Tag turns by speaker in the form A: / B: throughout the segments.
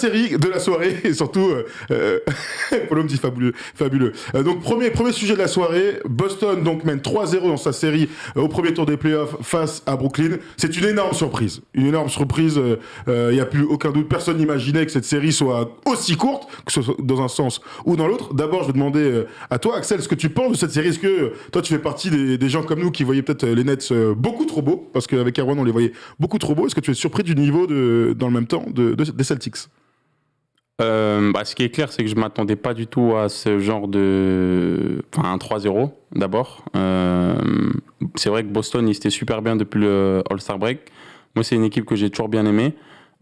A: série de la soirée et surtout, Polo me dit fabuleux. Donc premier sujet de la soirée, Boston donc mène 3-0 dans sa série au premier tour des playoffs face à Brooklyn. C'est une énorme surprise. Il n'y a plus aucun doute. Personne n'imaginait que cette série soit aussi courte, que ce soit dans un sens ou dans l'autre. D'abord, je vais demander à toi, Axel, ce que tu penses de cette série. Est-ce que toi, tu fais partie des gens comme nous qui voyaient peut-être les Nets beaucoup trop beaux, parce qu'avec Erwan, on les voyait beaucoup trop beaux. Est-ce que tu es surpris du niveau dans le même temps des Celtics?
B: Ce qui est clair, c'est que je m'attendais pas du tout à ce genre un 3-0 d'abord. C'est vrai que Boston, ils étaient super bien depuis le All-Star Break. Moi, c'est une équipe que j'ai toujours bien aimée.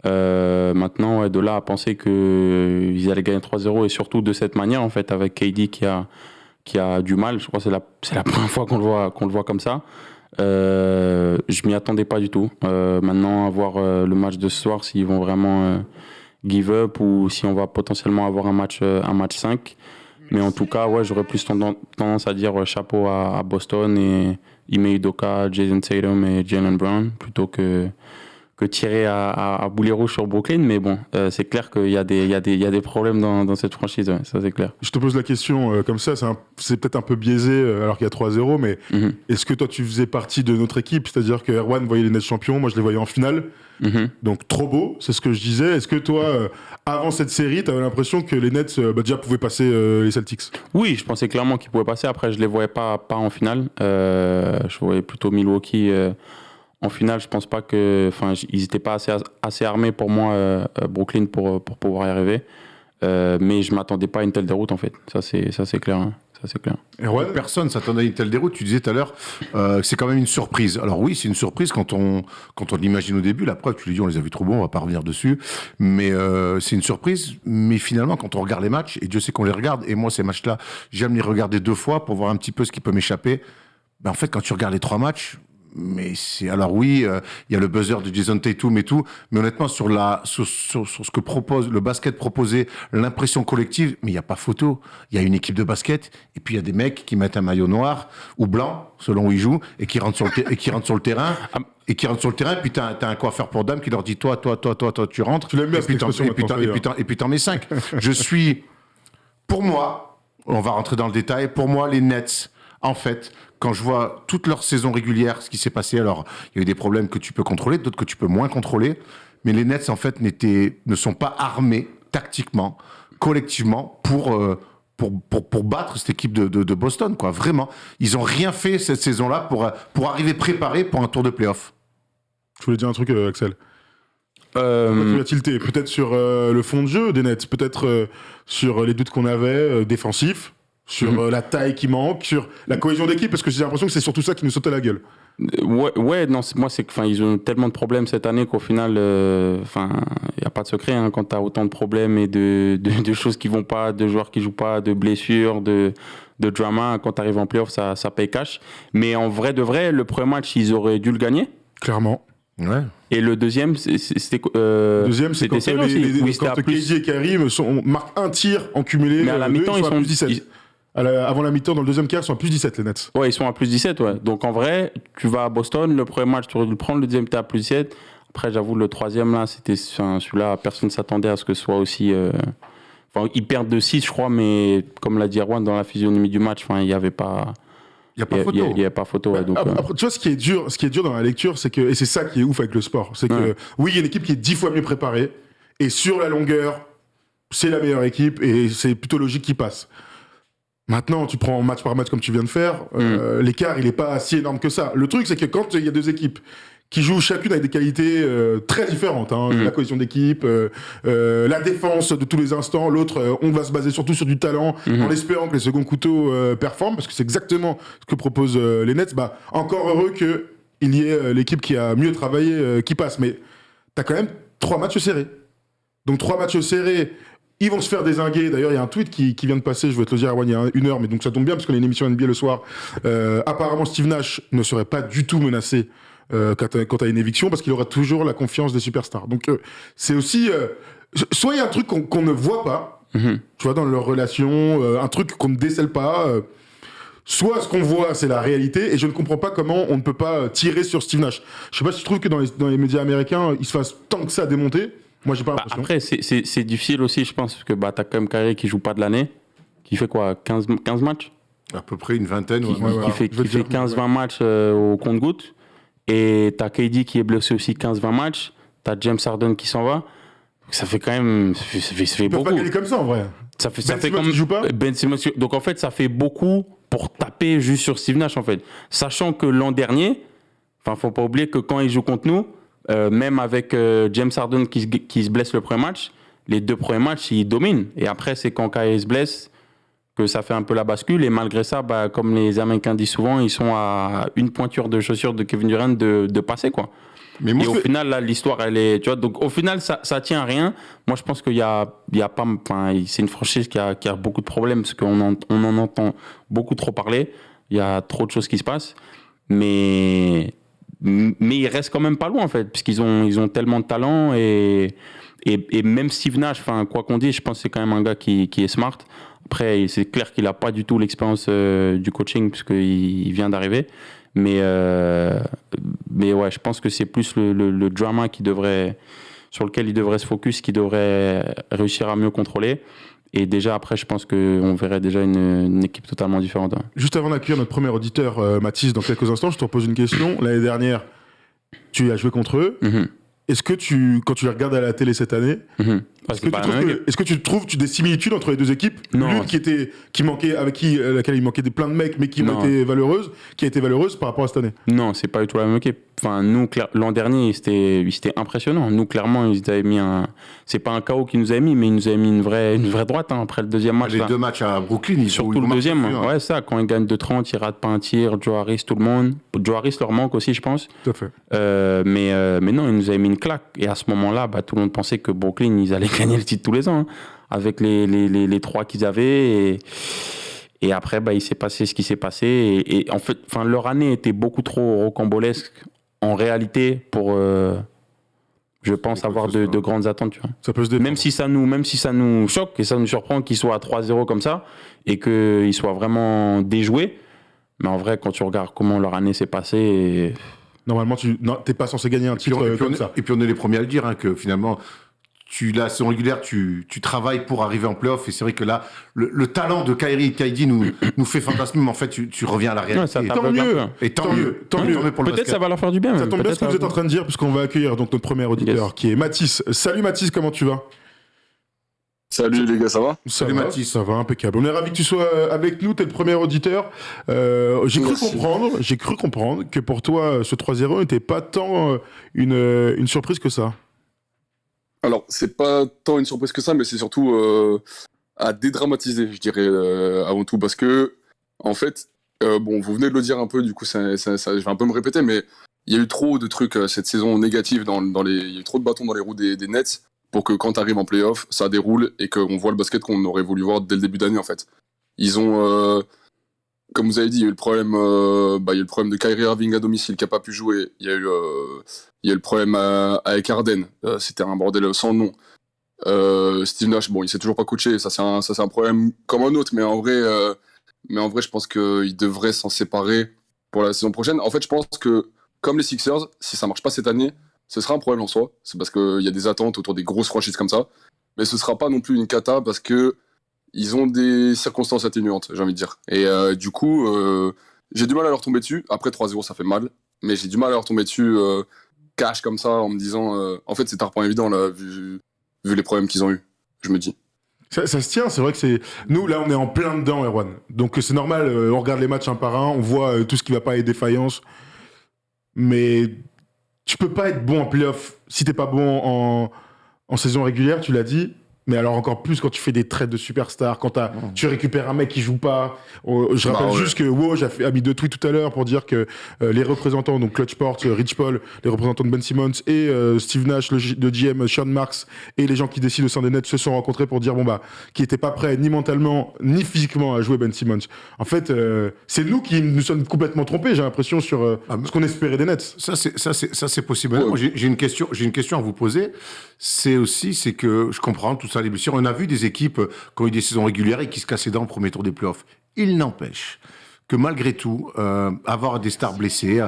B: Maintenant, de là à penser qu'ils allaient gagner 3-0 et surtout de cette manière, en fait, avec KD qui a du mal. Je crois que c'est la première fois qu'on le voit comme ça. Je m'y attendais pas du tout. Maintenant, à voir le match de ce soir, s'ils vont vraiment give up ou si on va potentiellement avoir un match 5. Mais en tout cas, ouais, j'aurais plus tendance à dire chapeau à Boston et Ime Udoka, Jason Tatum et Jaylen Brown plutôt que tirer à boulet rouge sur Brooklyn. Mais bon, c'est clair qu'il y a des problèmes dans cette franchise, ouais, ça c'est clair.
A: Je te pose la question comme ça, c'est peut-être un peu biaisé alors qu'il y a 3-0, mais est-ce que toi tu faisais partie de notre équipe? C'est-à-dire que Erwan voyait les Nets champions, moi je les voyais en finale. Donc trop beau, c'est ce que je disais. Est-ce que toi, avant cette série, tu avais l'impression que les Nets déjà pouvaient passer les Celtics?
B: Oui, je pensais clairement qu'ils pouvaient passer. Après, je les voyais pas en finale. Je voyais plutôt Milwaukee en finale. Je pense pas ils n'étaient pas assez armés pour moi, Brooklyn, pour pouvoir y arriver. Mais je m'attendais pas à une telle déroute en fait. Ça c'est clair. Hein. Ça, c'est clair.
C: Erwan, personne s'attendait à une telle déroute. Tu disais tout à l'heure que c'est quand même une surprise. Alors oui, c'est une surprise quand on l'imagine au début. La preuve, tu lui dis, on les a vus trop bons, on va pas revenir dessus. Mais c'est une surprise. Mais finalement, quand on regarde les matchs, et Dieu sait qu'on les regarde, et moi, ces matchs-là, j'aime les regarder 2 fois pour voir un petit peu ce qui peut m'échapper. Ben, en fait, quand tu regardes les 3 matchs, mais c'est alors oui, il y a le buzzer de Jason Tatum et tout, mais honnêtement sur ce que propose le basket proposé, l'impression collective, mais il y a pas photo. Il y a une équipe de basket et puis il y a des mecs qui mettent un maillot noir ou blanc selon où ils jouent et qui rentrent sur le terrain. Et qui rentrent sur le terrain, puis t'as un coiffeur pour dames qui leur dit toi, tu rentres.
A: Tu l'aimes bien,
C: et puis t'en mets 5. Pour moi, on va rentrer dans le détail. Pour moi, les Nets, en fait, quand je vois toute leur saison régulière, ce qui s'est passé, alors il y a eu des problèmes que tu peux contrôler, d'autres que tu peux moins contrôler, mais les Nets en fait ne sont pas armés tactiquement, collectivement pour battre cette équipe de Boston, quoi. Vraiment, ils ont rien fait cette saison-là pour arriver préparés pour un tour de play-off.
A: Je voulais dire un truc, Axel. Tu as tilté peut-être sur le fond de jeu des Nets, peut-être sur les doutes qu'on avait défensifs. Sur la taille qui manque, sur la cohésion d'équipe, parce que j'ai l'impression que c'est surtout ça qui nous saute à la gueule.
B: Ouais, non, ils ont tellement de problèmes cette année qu'au final, il n'y a pas de secret hein, quand tu as autant de problèmes et de choses qui vont pas, de joueurs qui jouent pas, de blessures, de drama. Quand tu arrives en playoff, ça paye cash. Mais en vrai de vrai, le premier match, ils auraient dû le gagner.
A: Clairement.
B: Ouais. Et le deuxième, c'était
A: deuxième, c'est quand KD et Karim marquent un tir en cumulé.
B: Mais à la mi-temps, ils sont à plus
A: 17. Avant la mi-temps, dans le deuxième quart, ils sont à plus 17, les Nets.
B: Ouais, ils sont à plus 17, ouais. Donc en vrai, tu vas à Boston, le premier match, tu aurais dû le prendre, le deuxième, tu es à plus 17. Après, j'avoue, le troisième, là, celui-là, personne ne s'attendait à ce que ce soit aussi. Ils perdent de 6, je crois, mais comme l'a dit Erwan, dans la physionomie du match, il n'y avait pas.
C: Il n'y
B: avait pas photo. Ouais, donc,
A: après, tu vois, ce qui est dur dans la lecture, c'est que, et c'est ça qui est ouf avec le sport, c'est que, oui, il y a une équipe qui est 10 fois mieux préparée, et sur la longueur, c'est la meilleure équipe, et c'est plutôt logique qu'ils passent. Maintenant, tu prends match par match comme tu viens de faire, l'écart, il n'est pas si énorme que ça. Le truc, c'est que quand il y a 2 équipes qui jouent chacune avec des qualités très différentes, la cohésion d'équipe, la défense de tous les instants, l'autre, on va se baser surtout sur du talent, en espérant que les seconds couteaux performent, parce que c'est exactement ce que proposent les Nets. Bah, encore heureux qu'il y ait l'équipe qui a mieux travaillé qui passe. Mais tu as quand même 3 matchs serrés. Donc 3 matchs serrés, ils vont se faire dézinguer. D'ailleurs, il y a un tweet qui vient de passer, je vais te le dire, Erwan, il y a 1 heure, mais donc ça tombe bien, parce qu'on a une émission NBA le soir. Apparemment, Steve Nash ne serait pas du tout menacé quand t'as une éviction, parce qu'il aura toujours la confiance des superstars. Donc, c'est aussi... soit il y a un truc qu'on ne voit pas, tu vois, dans leur relation, un truc qu'on ne décèle pas... soit ce qu'on voit, c'est la réalité, et je ne comprends pas comment on ne peut pas tirer sur Steve Nash. Je sais pas si je trouve que dans les médias américains, il se fasse tant que ça démonter, Moi, j'ai pas
B: Bah,
A: l'impression.
B: après, c'est difficile aussi, je pense, parce que bah, t'as quand même Kyrie qui joue pas de l'année, qui fait quoi, 15 matchs?
C: À peu près une vingtaine.
B: Qui,
C: ouais,
A: ouais,
C: même
A: ouais.
C: pas.
B: qui fait,
A: je veux
B: qui fait
A: dire,
B: 15-20 matchs au compte-gouttes. Et t'as KD qui est blessé aussi 15-20 matchs. T'as James Harden qui s'en va. Ça fait quand même. Ça fait
A: Ils peuvent pas
B: beaucoup.
A: gagner comme ça, en vrai.
B: Ça fait
A: Ben Simmons
B: comme.
A: qui joue pas
B: Ben Simmons donc en fait, ça fait beaucoup pour taper juste sur Steve Nash, en fait. Sachant que l'an dernier, enfin, faut pas oublier que quand il joue contre nous, même avec James Harden qui se blesse le premier match, les 2 premiers matchs, il domine. Et après, c'est quand Kyrie se blesse que ça fait un peu la bascule. Et malgré ça, bah, comme les Américains disent souvent, ils sont à une pointure de chaussure de Kevin Durant de passer, quoi.
C: Mais moi,
B: Et au final, là, l'histoire, elle est. Tu vois, donc au final, ça tient à rien. Moi, je pense qu'il y a pas. Enfin, c'est une franchise qui a beaucoup de problèmes parce qu'on en entend beaucoup trop parler. Il y a trop de choses qui se passent. Mais ils restent quand même pas loin, en fait, puisqu'ils ont tellement de talent. Et même Steve Nash, enfin, quoi qu'on dise, je pense que c'est quand même un gars qui est smart. Après, c'est clair qu'il n'a pas du tout l'expérience du coaching puisqu'il vient d'arriver. Mais ouais, je pense que c'est plus le drama sur lequel il devrait se focus, qui devrait réussir à mieux contrôler. Et déjà, après, je pense qu'on verrait déjà une équipe totalement différente.
A: Juste avant d'accueillir notre premier auditeur, Mathis, dans quelques instants, je te repose une question. L'année dernière, tu as joué contre eux.
B: Mhm.
A: Est-ce que quand tu les regardes à la télé cette année,
B: Mhm.
A: est-ce que tu trouves des similitudes entre les deux équipes?
B: Non.
A: L'une qui manquait, laquelle il manquait plein de mecs, mais qui
B: Non.
A: a été valeureuse par rapport à cette année.
B: Non, c'est pas du tout la même équipe. Enfin, nous, l'an dernier, ils étaient impressionnants. Nous, clairement, ils avaient mis c'est pas un KO qu'ils nous avaient mis, mais ils nous avaient mis une vraie droite après le deuxième match.
C: les
B: là.
C: 2 matchs à Brooklyn, ils
B: Surtout le deuxième, ouais, ça, quand ils gagnent de 30, ils ratent pas un tir, Joe Harris, tout le monde. Joe Harris leur manque aussi, je pense.
A: Tout à fait.
B: Mais non, ils nous avaient mis une claque. Et à ce moment-là, bah, tout le monde pensait que Brooklyn, ils allaient gagner le titre tous les ans, hein, avec les 3 qu'ils avaient. Et après, bah, il s'est passé ce qui s'est passé. Et en fait, leur année était beaucoup trop rocambolesque en réalité pour, je pense, avoir de grandes attentes. Tu vois.
A: Ça peut se défendre.
B: Même si ça nous choque et ça nous surprend qu'ils soient à 3-0 comme ça et qu'ils soient vraiment déjoués. Mais en vrai, quand tu regardes comment leur année s'est passée...
A: Normalement, t'es pas censé gagner un titre comme ça.
C: Et puis on est les premiers à le dire, hein, que finalement, la saison régulière, tu travailles pour arriver en playoff. Et c'est vrai que là, le talent de Kyrie et KD nous fait fantasmer, mais en fait, tu reviens à la réalité.
B: Ouais, ça
A: Tant mieux.
C: Et tant mieux pour le
B: Peut-être
C: basket.
B: ça va leur faire du bien.
A: Ça
B: même.
A: tombe bien
B: Peut-être
A: ce que vous êtes en train de dire, puisqu'on va accueillir donc notre premier auditeur,
B: Yes.
A: qui est Mathis. Salut Mathis, comment tu vas?
D: Salut les gars, ça va?
C: Salut, Mathis.
A: Ça va, impeccable. On est ravis que tu sois avec nous, t'es le premier auditeur. J'ai cru comprendre que pour toi, ce 3-0 n'était pas tant une surprise que ça.
D: Alors, c'est pas tant une surprise que ça, mais c'est surtout à dédramatiser, je dirais, avant tout, parce que, en fait, bon, vous venez de le dire un peu, du coup, je vais un peu me répéter, mais il y a eu trop de trucs cette saison négative, il y a eu trop de bâtons dans les roues des Nets, pour que quand tu arrives en playoff, ça déroule et qu'on voit le basket qu'on aurait voulu voir dès le début d'année, en fait. Ils ont, comme vous avez dit, il y a eu le problème, il y a eu le problème de Kyrie Irving à domicile qui n'a pas pu jouer. Il y a eu le problème avec Harden. C'était un bordel sans nom. Steve Nash, bon, il s'est toujours pas coaché. Ça, c'est un problème comme un autre. Mais en vrai, je pense qu'il devrait s'en séparer pour la saison prochaine. En fait, je pense que, comme les Sixers, si ça marche pas cette année, ce sera un problème en soi. C'est parce qu'il y a des attentes autour des grosses franchises comme ça. Mais ce sera pas non plus une cata parce que ils ont des circonstances atténuantes, j'ai envie de dire. Et du coup, j'ai du mal à leur tomber dessus. Après 3-0, ça fait mal. Mais j'ai du mal à leur tomber dessus cash comme ça en me disant... en fait, c'est un point évident, là, vu les problèmes qu'ils ont eu, je me dis.
A: Ça se tient, c'est vrai que c'est... Nous, là, on est en plein dedans, Erwan. Donc c'est normal, on regarde les matchs un par un, on voit tout ce qui va pas, les défaillances. Mais tu peux pas être bon en playoff si t'es pas bon en saison régulière, tu l'as dit. Mais alors encore plus quand tu fais des trades de superstars, quand tu récupères un mec qui joue pas. Je rappelle juste que Woj a mis 2 tweets tout à l'heure pour dire que les représentants, donc Clutch Sports, Rich Paul, les représentants de Ben Simmons et Steve Nash, le GM Sean Marks et les gens qui décident au sein des Nets se sont rencontrés pour dire qui n'étaient pas prêts ni mentalement ni physiquement à jouer Ben Simmons. En fait, c'est nous qui nous sommes complètement trompés, j'ai l'impression, sur ce qu'on espérait des Nets.
C: Ça c'est possible.
D: Ouais.
C: Moi, j'ai une question à vous poser. C'est que je comprends tout ça, les blessures. On a vu des équipes qui ont eu des saisons régulières et qui se cassaient les dents au premier tour des playoffs. Il n'empêche que malgré tout, avoir des stars blessées,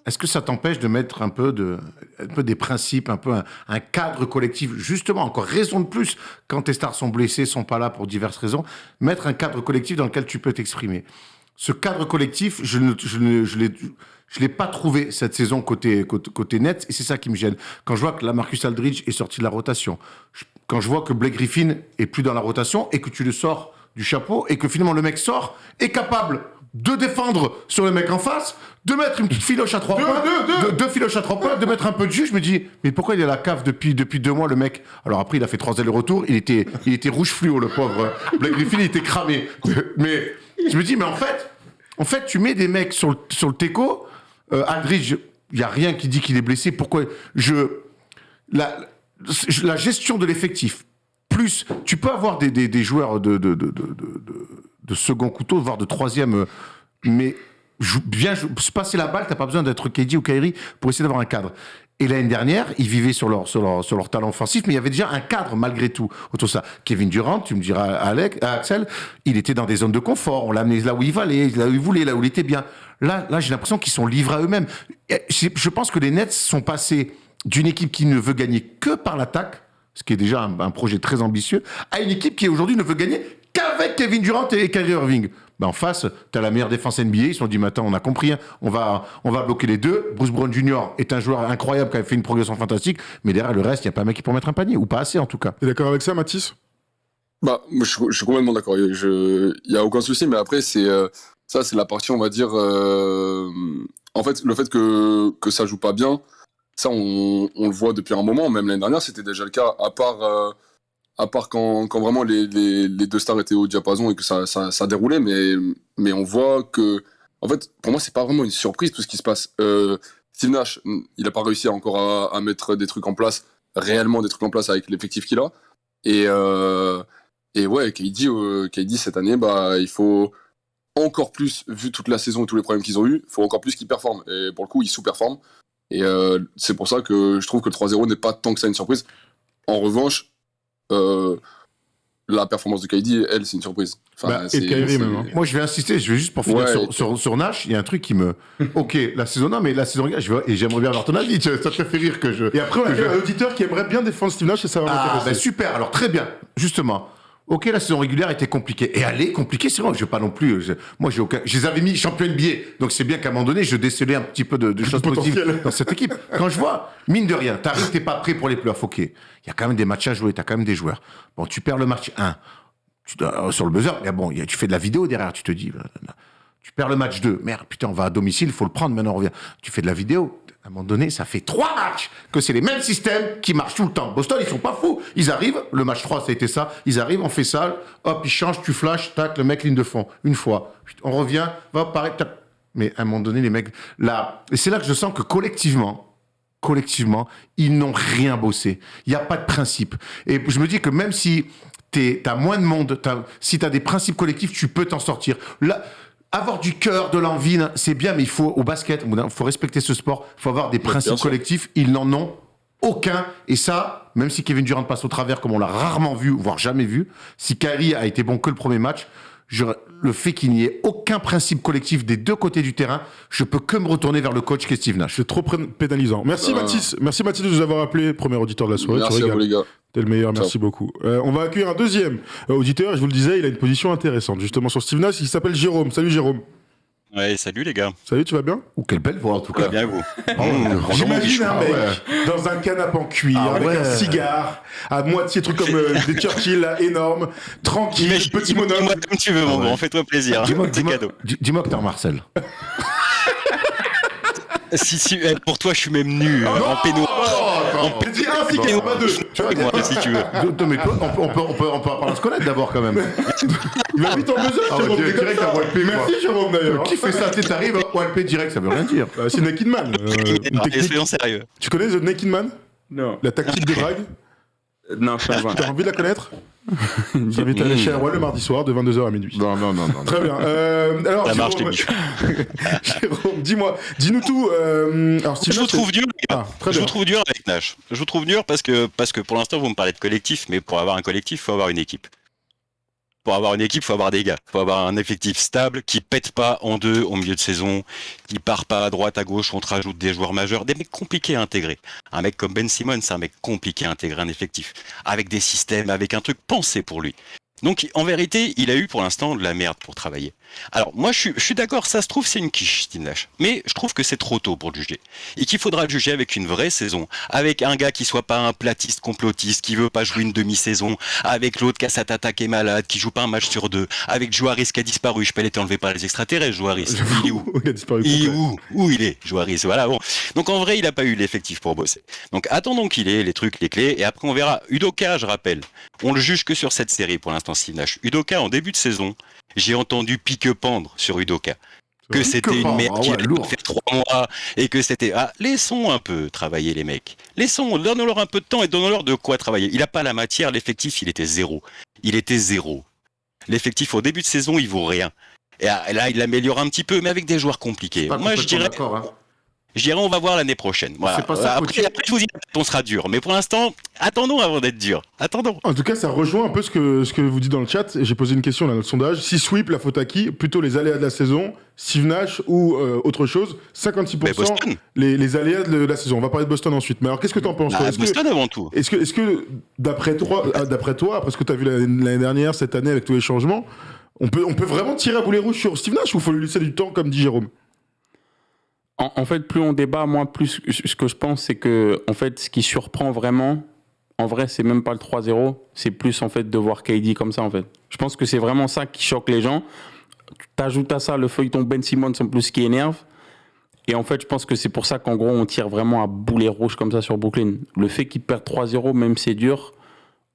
C: est-ce que ça t'empêche de mettre un peu des principes, un peu un cadre collectif, justement, encore raison de plus, quand tes stars sont blessées, sont pas là pour diverses raisons, mettre un cadre collectif dans lequel tu peux t'exprimer. Ce cadre collectif, je l'ai pas trouvé cette saison côté Nets, et c'est ça qui me gêne. Quand je vois que Lamarcus Aldridge est sorti de la rotation, quand je vois que Blake Griffin est plus dans la rotation, et que tu le sors du chapeau, et que finalement le mec sort, est capable de défendre sur le mec en face, de mettre une petite filoche à 3 points, deux filoches à 3 points, de mettre un peu de jus. Je me dis, mais pourquoi il est à la cave depuis 2 mois, le mec? Alors après, il a fait 3 allers-retours, il était rouge fluo, le pauvre. Blake Griffin, il était cramé. Mais je me dis, mais en fait, tu mets des mecs sur le teco, Aldridge, il n'y a rien qui dit qu'il est blessé. Pourquoi la gestion de l'effectif, plus, tu peux avoir des joueurs de second couteau, voire de troisième, mais se passer la balle, t'as pas besoin d'être KD ou Kyrie pour essayer d'avoir un cadre. Et l'année dernière, ils vivaient sur leur talent offensif, mais il y avait déjà un cadre malgré tout autour de ça. Kevin Durant, tu me diras, Axel, il était dans des zones de confort, on l'a amené là où il valait, là où il voulait, là où il était bien. Là, j'ai l'impression qu'ils sont livrés à eux-mêmes. Je pense que les Nets sont passés d'une équipe qui ne veut gagner que par l'attaque, ce qui est déjà un projet très ambitieux, à une équipe qui aujourd'hui ne veut gagner qu'avec Kevin Durant et Kyrie Irving. Ben en face, tu as la meilleure défense NBA, ils se sont dit, mais attends, on a compris, hein, on va bloquer les deux. Bruce Brown Jr. est un joueur incroyable qui a fait une progression fantastique, mais derrière le reste, il n'y a pas un mec qui peut mettre un panier, ou pas assez en tout cas.
A: T'es d'accord avec ça, Mathis?
D: Moi, je suis complètement d'accord. Il y a aucun souci, mais après, c'est la partie, on va dire. En fait, le fait que ça joue pas bien, ça, on le voit depuis un moment. Même l'année dernière, c'était déjà le cas, à part quand vraiment les deux stars étaient au diapason et que ça déroulait, mais on voit que, en fait, pour moi, c'est pas vraiment une surprise tout ce qui se passe. Steve Nash, il a pas réussi encore à mettre des trucs en place, réellement des trucs en place avec l'effectif qu'il a. Et ouais, KD cette année, bah, il faut encore plus, vu toute la saison et tous les problèmes qu'ils ont eu, il faut encore plus qu'ils performent. Et pour le coup, ils sous-performent. Et c'est pour ça que je trouve que le 3-0 n'est pas tant que ça une surprise. En revanche, la performance de KD, elle, c'est une surprise.
A: Enfin, et de Kyrie même. Hein.
C: Moi, je vais insister, je vais juste pour finir sur Nash, il y a un truc qui me... Ok, la saison 1, mais la saison 1, et j'aimerais bien avoir ton avis, ça te fait rire que je...
A: Et après, on a un auditeur qui aimerait bien défendre Steve Nash et ça va m'intéresser.
C: Ben super, alors très bien, justement. Ok, la saison régulière était compliquée. Et elle est compliquée, c'est vrai, je vais pas non plus... je les avais mis champion NBA, donc c'est bien qu'à un moment donné, je décelais un petit peu de choses positives dans cette équipe. Quand je vois, mine de rien, t'arrives, t'es pas prêt pour les playoffs, ok. Il y a quand même des matchs à jouer, t'as quand même des joueurs. Bon, tu perds le match 1, sur le buzzer, mais bon, tu fais de la vidéo derrière, tu te dis... Tu perds le match 2, merde, putain, on va à domicile, il faut le prendre, maintenant on revient. Tu fais de la vidéo, à un moment donné, ça fait 3 matchs que c'est les mêmes systèmes qui marchent tout le temps. Boston, ils sont pas fous. Ils arrivent, le match 3, ça a été ça, ils arrivent, on fait ça, hop, ils changent, tu flashes, tac, le mec ligne de fond, une fois. On revient, va, pareil, tac. Mais à un moment donné, les mecs, là, et c'est là que je sens que collectivement, ils n'ont rien bossé. Il n'y a pas de principe. Et je me dis que même si t'as moins de monde, si t'as des principes collectifs, tu peux t'en sortir. Là, avoir du cœur, de l'envie, c'est bien, mais il faut, au basket, il faut respecter ce sport, il faut avoir des principes collectifs, ils n'en ont aucun. Et ça, même si Kevin Durant passe au travers, comme on l'a rarement vu, voire jamais vu, si Kyrie a été bon que le premier match, le fait qu'il n'y ait aucun principe collectif des deux côtés du terrain, je peux que me retourner vers le coach qui est Steve Nash.
A: C'est trop pénalisant. Merci Mathis de nous avoir appelé, premier auditeur de la soirée.
D: Merci à vous les gars.
A: T'es le meilleur, merci beaucoup. On va accueillir un deuxième auditeur, je vous le disais, il a une position intéressante, justement sur Steve Nash, il s'appelle Jérôme. Salut Jérôme.
E: Ouais, salut les gars.
A: Salut, tu vas bien?
C: Ou quelle belle voix en tout cas.
E: Bien vous.
A: J'imagine un mec dans un canapé en cuir, avec un cigare, à moitié truc comme des Churchill, là, énorme, tranquille, petit monocle.
E: Dis-moi comme tu veux, mon grand, fais-toi plaisir.
C: Dis-moi que t'es en Marcel.
E: Si, pour toi, je suis même nu, en péno.
A: Dis un cigare, pas deux.
E: Moi, si tu veux.
C: Mais toi, on peut apprendre à se connaître d'abord quand même.
A: Il va vite en besoin,
C: direct à Walp.
A: Merci Jérôme d'ailleurs.
C: Qui fait ça? T'arrives à Walp direct, ça veut rien dire.
A: C'est Naked Man.
E: Soyons sérieux.
A: Tu connais The Naked Man?
B: Non.
A: La tactique de drague?
B: Non, je sais pas.
A: T'as envie de la connaître? J'invite à aller chez Roy le mardi soir de 22h à minuit.
C: Non.
A: Très bien. Alors,
E: ça marche,
A: Jérôme, dis-nous tout. Alors,
E: Je vous trouve dur, les gars. Je vous trouve dur avec Nash. Je vous trouve dur parce que pour l'instant, vous me parlez de collectif, mais pour avoir un collectif, il faut avoir une équipe. Pour avoir une équipe, faut avoir des gars. Faut avoir un effectif stable qui pète pas en deux au milieu de saison, qui part pas à droite, à gauche, on te rajoute des joueurs majeurs, des mecs compliqués à intégrer. Un mec comme Ben Simmons, c'est un mec compliqué à intégrer un effectif. Avec des systèmes, avec un truc pensé pour lui. Donc, en vérité, il a eu pour l'instant de la merde pour travailler. Alors, moi, je suis d'accord, ça se trouve, c'est une quiche, Steve Nash. Mais je trouve que c'est trop tôt pour le juger. Et qu'il faudra le juger avec une vraie saison. Avec un gars qui soit pas un platiste complotiste, qui veut pas jouer une demi-saison. Avec l'autre qui a sa tata qui est malade, qui joue pas un match sur deux. Avec Juarez qui a disparu. Je peux été enlevé par les extraterrestres, Juarez. Il est où?
A: Il a disparu.
E: Où il est, Juarez? Voilà, bon. Donc, en vrai, il a pas eu l'effectif pour bosser. Donc, attendons qu'il ait les trucs, les clés. Et après, on verra. Udoka, je rappelle. On le juge que sur cette série pour l'instant, Steve Nash. Udoka, en début de saison, j'ai entendu pique-pendre sur Udoka. Que c'était une merde qui allait faire 3 mois et que c'était... Ah, laissons un peu travailler les mecs. Laissons, donnons-leur un peu de temps et donnons-leur de quoi travailler. Il n'a pas la matière, l'effectif, il était zéro. Il était zéro. L'effectif, au début de saison, il vaut rien. Et là, il l'améliore un petit peu, mais avec des joueurs compliqués. Moi, je dirais... Je dirais, on va voir l'année prochaine. Voilà.
C: C'est pas ça,
E: après, je vous dis, on sera dur. Mais pour l'instant, attendons avant d'être dur. Attendons.
A: En tout cas, ça rejoint un peu ce que vous dites dans le chat. J'ai posé une question là dans le sondage. Si sweep, la faute à qui? Plutôt les aléas de la saison, Steve Nash ou autre chose? 56% les aléas de la saison. On va parler de Boston ensuite. Mais alors, qu'est-ce que tu en penses, toi?
E: Boston avant tout.
A: Est-ce que d'après toi, après ce que tu as vu l'année dernière, cette année, avec tous les changements, on peut vraiment tirer à boulet rouge sur Steve Nash ou il faut lui laisser du temps, comme dit Jérôme?
B: En fait, plus on débat, moi, plus ce que je pense, c'est que, en fait, ce qui surprend vraiment, en vrai, c'est même pas le 3-0, c'est plus, en fait, de voir KD comme ça, en fait. Je pense que c'est vraiment ça qui choque les gens. T'ajoutes à ça le feuilleton Ben Simmons, en plus, qui énerve. Et en fait, je pense que c'est pour ça qu'en gros, on tire vraiment à boulet rouge comme ça sur Brooklyn. Le fait qu'ils perdent 3-0, même c'est dur,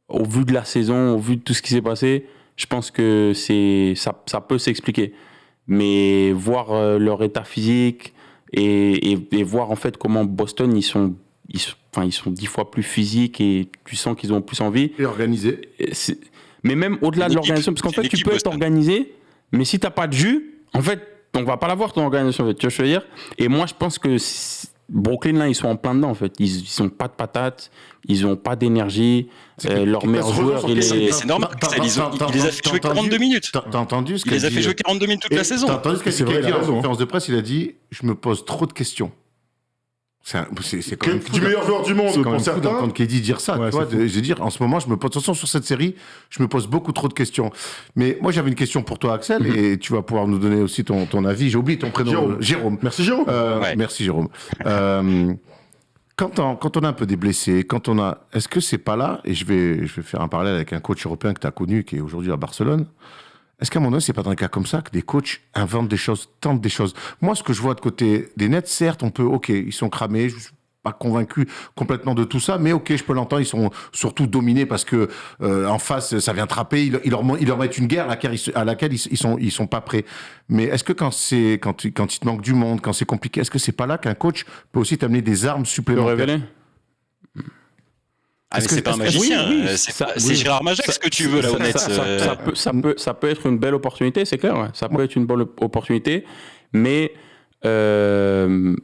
B: au vu de la saison, au vu de tout ce qui s'est passé, je pense que ça peut s'expliquer. Mais voir leur état physique... Et voir en fait comment Boston ils sont 10 fois plus physiques et tu sens qu'ils ont plus envie
C: et organisés.
B: Mais même au-delà de l'organisation, parce qu'en fait tu peux être organisé, mais si t'as pas de jus, en fait on va pas l'avoir ton organisation, en fait, tu vois ce que je veux dire. Et moi je pense que Brooklyn là ils sont en plein dedans en fait, ils ont pas de patates, ils ont pas d'énergie, leur meilleur joueur
E: c'est normal, il les a fait jouer 42 minutes.
C: T'as entendu ce
E: qu'il les a fait jouer 42 minutes toute la saison.
C: T'as entendu ce qu'il a dit en conférence de presse? Il a dit je me pose trop de questions. C'est quand même
A: du meilleur joueur du monde pour certains.
C: D'entendre KD dire ça, ouais, tu vois, je veux dire, en ce moment, je me pose, de toute façon, sur cette série, je me pose beaucoup trop de questions. Mais moi, j'avais une question pour toi, Axel, et tu vas pouvoir nous donner aussi ton avis. J'ai oublié ton prénom. Jérôme.
A: Merci, Jérôme.
C: Merci, Jérôme. Quand on a un peu des blessés, est-ce que c'est pas là, et je vais faire un parallèle avec un coach européen que tu as connu, qui est aujourd'hui à Barcelone, est-ce qu'à un moment donné, c'est pas dans un cas comme ça que des coachs inventent des choses, tentent des choses? Moi, ce que je vois de côté des Nets, certes, ils sont cramés, je suis pas convaincu complètement de tout ça, mais ok, je peux l'entendre, ils sont surtout dominés parce que en face, ça vient trapper, ils leur mettent une guerre à laquelle ils sont pas prêts. Mais est-ce que quand il te manque du monde, quand c'est compliqué, est-ce que c'est pas là qu'un coach peut aussi t'amener des armes supplémentaires?
E: Ah, mais c'est pas un magicien, c'est Gérard Majax ce que tu veux là, honnête.
B: Ça peut être une belle opportunité, c'est clair, ouais. Ça peut être une bonne opportunité, mais de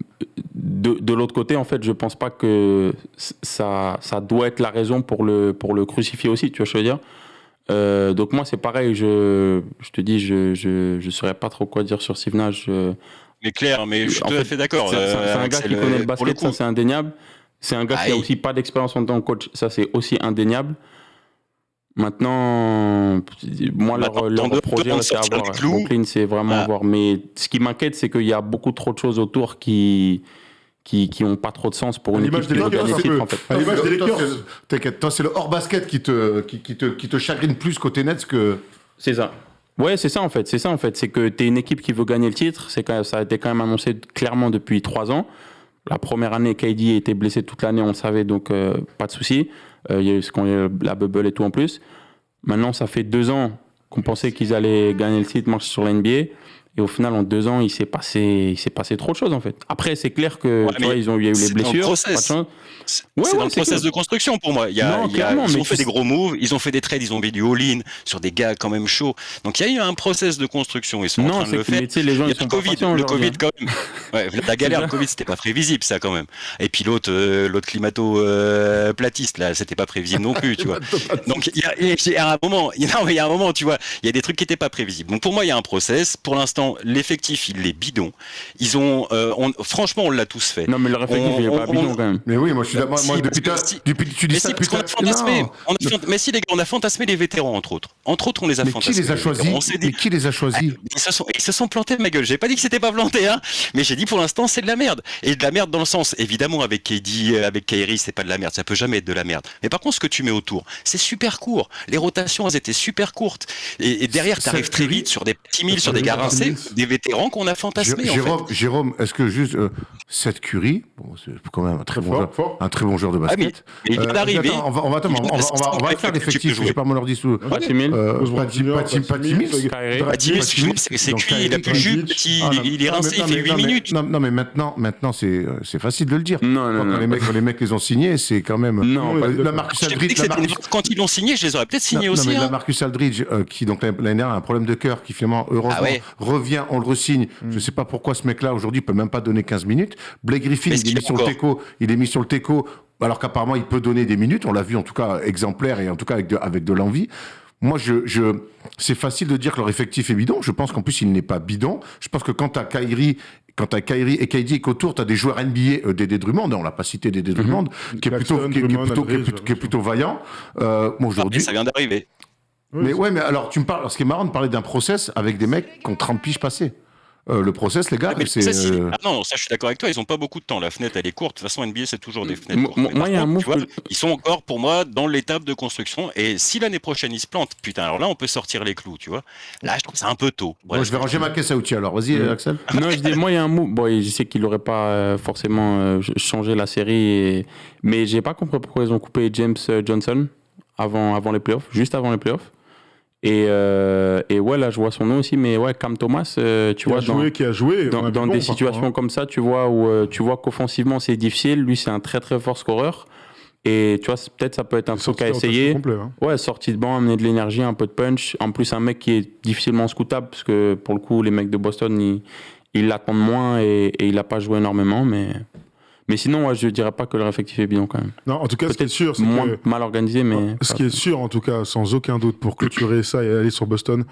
B: l'autre côté, en fait, je pense pas que ça doit être la raison pour le crucifier aussi, tu vois ce que je veux dire. Donc moi, c'est pareil, je te dis, je saurais pas trop quoi dire sur Steve Nash.
E: Mais clair, mais je suis tout à fait d'accord.
B: C'est un gars qui connaît le basket, ça c'est indéniable. C'est un gars qui a aussi pas d'expérience en tant que coach, ça c'est aussi indéniable. Maintenant, moi leur projet c'est à voir. Brooklyn, c'est vraiment à voir. Mais ce qui m'inquiète, c'est qu'il y a beaucoup trop de choses autour qui ont pas trop de sens pour une équipe qui veut gagner le titre, en fait.
A: À l'image des Lakers.
C: T'inquiète, toi c'est le hors basket qui te chagrine plus côté Nets que.
B: C'est ça. Ouais, c'est ça en fait. C'est que t'es une équipe qui veut gagner le titre. Ça a été quand même annoncé clairement depuis 3 ans. La première année, KD était blessé toute l'année, on le savait, donc pas de souci. Il y a eu la bubble et tout en plus. Maintenant, ça fait 2 ans qu'on pensait qu'ils allaient gagner le titre, marche sur la NBA. Et au final, en 2 ans, il s'est passé trop de choses, en fait. Après, c'est clair que, tu vois, il y a eu les blessures.
E: C'est dans le process de construction pour moi. Ils ont fait des gros moves, ils ont fait des trades, ils ont mis du all-in sur des gars quand même chauds. Donc il y a eu un process de construction. Ils sont en train de le faire.
B: Mais tu sais, les gens,
E: il y a
B: ils sont
E: le Covid quand même. Ouais, la galère, le Covid, c'était pas prévisible, ça quand même. Et puis l'autre climato-platiste, là, c'était pas prévisible non plus, tu vois. Donc il y a un moment, tu vois, il y a des trucs qui étaient pas prévisibles. Donc pour moi, il y a un process. Pour l'instant, l'effectif, il est bidon. Ils ont, franchement, on l'a tous fait.
B: Non, mais le effectif, il est pas bidon quand même.
C: Mais oui, moi je suis d'accord. Moi, depuis tu dis ça,
E: parce qu'on a fantasmé. Mais si les gars, on a fantasmé les vétérans entre autres. Entre autres, on les a fantasmés.
C: Qui les a choisis? Mais qui les a choisis?
E: Ils se sont plantés, ma gueule. J'ai pas dit que c'était pas planté, hein. Mais j'ai dit pour l'instant, c'est de la merde. Et de la merde dans le sens, évidemment, avec KD, avec Kyrie, c'est pas de la merde. Ça peut jamais être de la merde. Mais par contre, ce que tu mets autour, c'est super court. Les rotations, elles étaient super courtes. Et derrière, t'arrives très vite sur des petits milles, sur des gars rincés, des vétérans qu'on a fantasmés.
C: Jérôme, est-ce que juste Seth Curry, bon, c'est quand même un très bon joueur de basket.
E: Il est arrivé.
C: On va faire l'effectif. Je sais pas mon ordi sous.
B: Patty Mills.
E: C'est cuit, il a plus le jus, il est rincé, il fait 8 minutes.
C: Non, mais maintenant, c'est facile de le dire.
B: Non.
C: Quand les mecs les ont signés, c'est quand même.
B: Non,
C: la Marcus Aldridge.
E: Quand ils l'ont signé, je les aurais peut-être signés aussi.
C: Non, mais la Marcus Aldridge, qui donc l'année dernière a un problème de cœur, qui finalement, heureusement, revient, on le re-signe. Je sais pas pourquoi ce mec-là, aujourd'hui, peut même pas donner 15 minutes. Blake Griffin, il est mis sur le teco, alors qu'apparemment, il peut donner des minutes. On l'a vu, en tout cas, exemplaire et en tout cas avec de l'envie. Moi, c'est facile de dire que leur effectif est bidon. Je pense qu'en plus, il n'est pas bidon. Je pense que quand t'as Kyrie et KD et qu'autour, t'as des joueurs NBA, Dédé Drummond, on l'a pas cité Dédé Drummond, qui est plutôt vaillant. Aujourd'hui.
E: Ça vient d'arriver.
C: Mais alors, tu me parles, ce qui est marrant de parler d'un process avec des mecs qui ont 30 piges passées. Le process, les gars, c'est...
E: non, ça, je suis d'accord avec toi, ils ont pas beaucoup de temps. La fenêtre, elle est courte. De toute façon, NBA, c'est toujours des fenêtres courtes.
B: Moi, il y a un move.
E: Ils sont encore, pour moi, dans l'étape de construction. Et si l'année prochaine, ils se plantent, putain, alors là, on peut sortir les clous, tu vois. Là, je trouve que c'est un peu tôt.
C: Moi, je vais ranger ma caisse à outils, alors. Vas-y, Axel.
B: Non, je dis, moi, il y a un move. Bon, je sais qu'il n'aurait pas forcément changé la série. Mais j'ai pas compris pourquoi ils ont coupé James Johnson avant les playoffs, juste avant les playoffs. Et ouais, là, je vois son nom aussi, mais ouais, Cam Thomas, tu vois,
A: qui a joué
B: dans des situations comme ça, tu vois, où tu vois qu'offensivement, c'est difficile. Lui, c'est un très, très fort scoreur. Et tu vois, peut-être ça peut être un truc à essayer.
A: Complet, hein.
B: Ouais, sortie de banc, amener de l'énergie, un peu de punch. En plus, un mec qui est difficilement scoutable, parce que pour le coup, les mecs de Boston, ils l'attendent moins et il n'a pas joué énormément, mais sinon, ouais, je dirais pas que leur effectif est bidon quand même.
A: Non, en tout cas, ce qui est sûr, c'est
B: moins
A: que...
B: mal organisé, mais...
A: Ce qui est sûr, en tout cas, sans aucun doute, pour clôturer ça et aller sur Boston,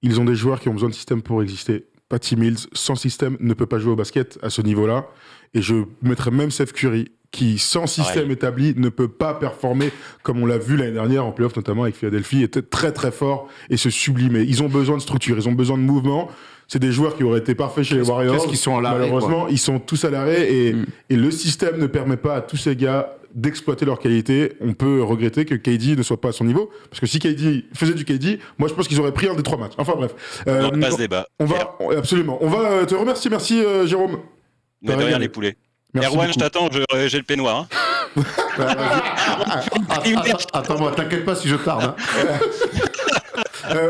A: ils ont des joueurs qui ont besoin de système pour exister. Patty Mills, sans système, ne peut pas jouer au basket à ce niveau-là. Et je mettrais même Seth Curry, qui, sans système établi, ne peut pas performer, comme on l'a vu l'année dernière en playoff, notamment avec Philadelphie, était très très fort et se sublimer. Ils ont besoin de structure, ils ont besoin de mouvement. C'est des joueurs qui auraient été parfaits chez les Warriors.
C: Qu'est-ce qu'ils sont à l'arrêt,
A: malheureusement, ils sont tous à l'arrêt et le système ne permet pas à tous ces gars d'exploiter leur qualité. On peut regretter que KD ne soit pas à son niveau, parce que si KD faisait du KD, moi je pense qu'ils auraient pris un des 3 matchs. Enfin bref.
E: On passe débat.
A: Absolument. On va te remercier. Merci Jérôme.
E: De rien, les poulets. Erwan, je t'attends, j'ai le peignoir. Hein.
C: Attends-moi, t'inquiète pas si je tarde.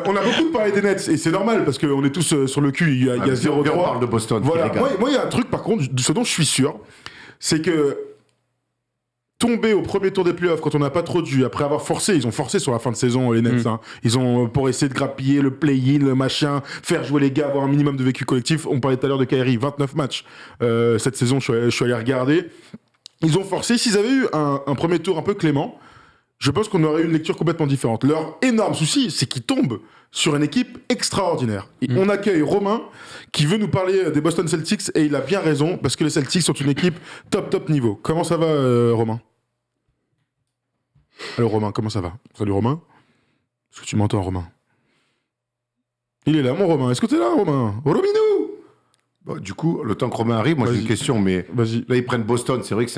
A: On a beaucoup parlé des Nets et c'est normal parce qu'on est tous sur le cul. Il y a 0-3.
C: On parle de Boston.
A: Voilà. Moi, il y a un truc par contre, ce dont je suis sûr, c'est que tomber au premier tour des playoffs quand on n'a pas trop de jus, après avoir forcé, ils ont forcé sur la fin de saison les Nets. Hein. Ils ont pour essayer de grappiller le play-in, le machin, faire jouer les gars, avoir un minimum de vécu collectif. On parlait tout à l'heure de Kyrie, 29 matchs cette saison. Je suis allé regarder. Ils ont forcé. S'ils avaient eu un premier tour un peu clément, je pense qu'on aurait eu une lecture complètement différente. Leur énorme souci, c'est qu'ils tombent sur une équipe extraordinaire. On accueille Romain, qui veut nous parler des Boston Celtics, et il a bien raison, parce que les Celtics sont une équipe top niveau. Comment ça va, Romain ? Allô, Romain, comment ça va ? Salut, Romain. Est-ce que tu m'entends, Romain ? Il est là, mon Romain. Est-ce que t'es là, Romain ? Rominou !
C: Bon, du coup, le temps que Romain arrive, moi j'ai une question, mais là ils prennent Boston, c'est vrai que